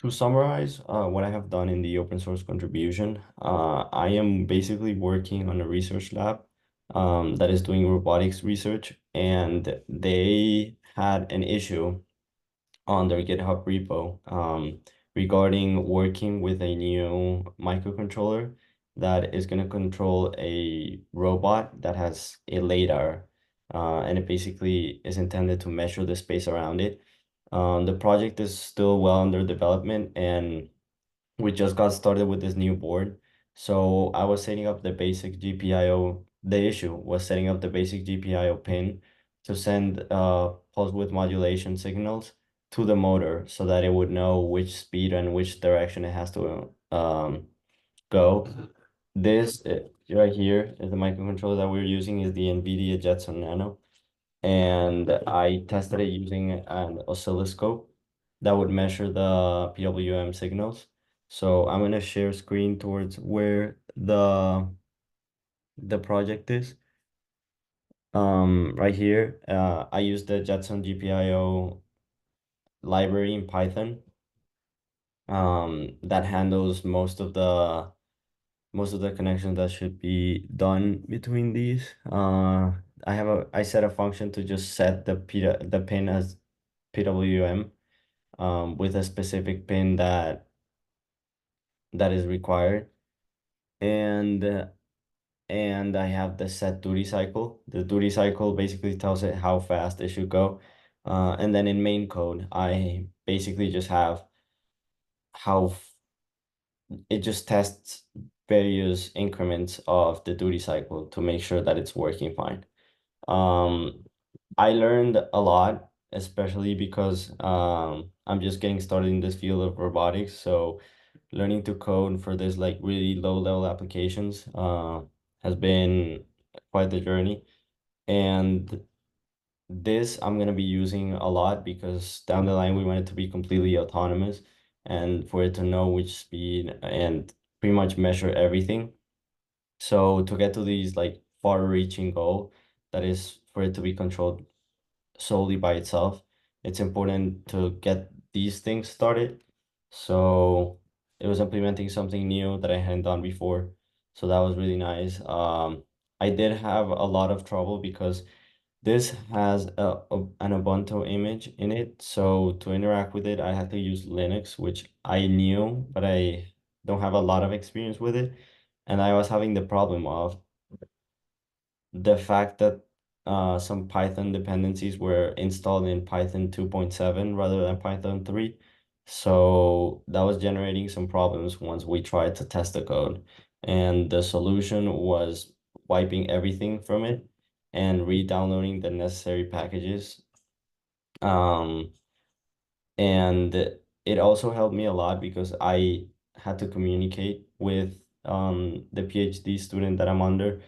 To summarize what I have done in the open source contribution, I am basically working on a research lab that is doing robotics research, and they had an issue on their GitHub repo regarding working with a new microcontroller that is going to control a robot that has a lidar, and it basically is intended to measure the space around it. The project is still well under development, and we just got started with this new board. So I was setting up the basic GPIO. The issue was setting up the basic GPIO pin to send pulse width modulation signals to the motor so that it would know which speed and which direction it has to go. This right here is the microcontroller that we're using is the NVIDIA Jetson Nano, and I tested it using an oscilloscope that would measure the PWM signals. So I'm gonna share screen towards where the project is. Right here, I use the Jetson GPIO library in Python that handles most of the connections that should be done between these. I set a function to just set the pin as PWM with a specific pin that is required, and and I have the set duty cycle. The duty cycle basically tells it how fast it should go, and then in main code I basically just have how it just tests various increments of the duty cycle to make sure that it's working fine. Um, I learned a lot, especially because I'm just getting started in this field of robotics. So learning to code for this like really low level applications has been quite the journey. And this I'm gonna be using a lot because down the line we want it to be completely autonomous and for it to know which speed and pretty much measure everything. So to get to these like far-reaching goal, that is for it to be controlled solely by itself, it's important to get these things started. So it was implementing something new that I hadn't done before. So that was really nice. I did have a lot of trouble because this has an Ubuntu image in it. So to interact with it, I had to use Linux, which I knew, but I don't have a lot of experience with it. And I was having the problem of the fact that some Python dependencies were installed in Python 2.7 rather than Python 3. So that was generating some problems once we tried to test the code. And the solution was wiping everything from it and re-downloading the necessary packages. Um, and it also helped me a lot because I had to communicate with the PhD student that I'm under,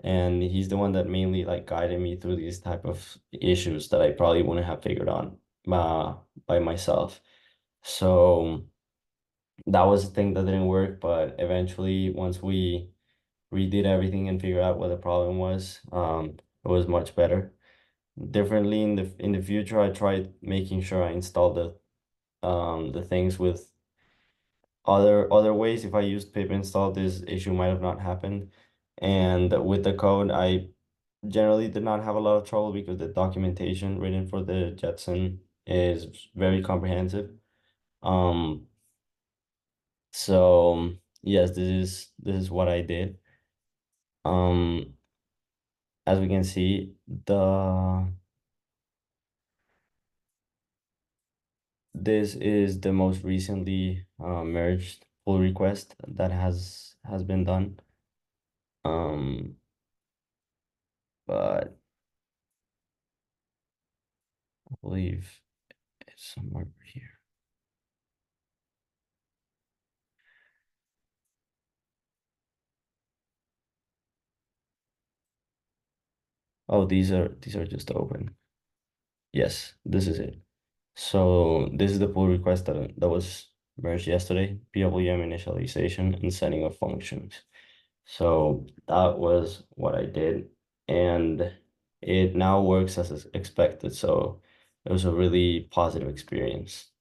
and he's the one that mainly like guided me through these type of issues that I probably wouldn't have figured out by myself. So that was the thing that didn't work, but eventually once we redid everything and figured out what the problem was, it was much better. Differently in the future, I tried making sure I installed the things with other ways. If I used pip install, this issue might have not happened. And with the code, I generally did not have a lot of trouble because the documentation written for the Jetson is very comprehensive. Um, so yes, this is what I did. Um, as we can see, this is the most recently merged pull request that has been done. Um, but I believe it's somewhere over here. Oh, these are just open. Yes, this is it. So this is the pull request that was merged yesterday, PWM initialization and setting of functions. So that was what I did, and it now works as expected. So it was a really positive experience.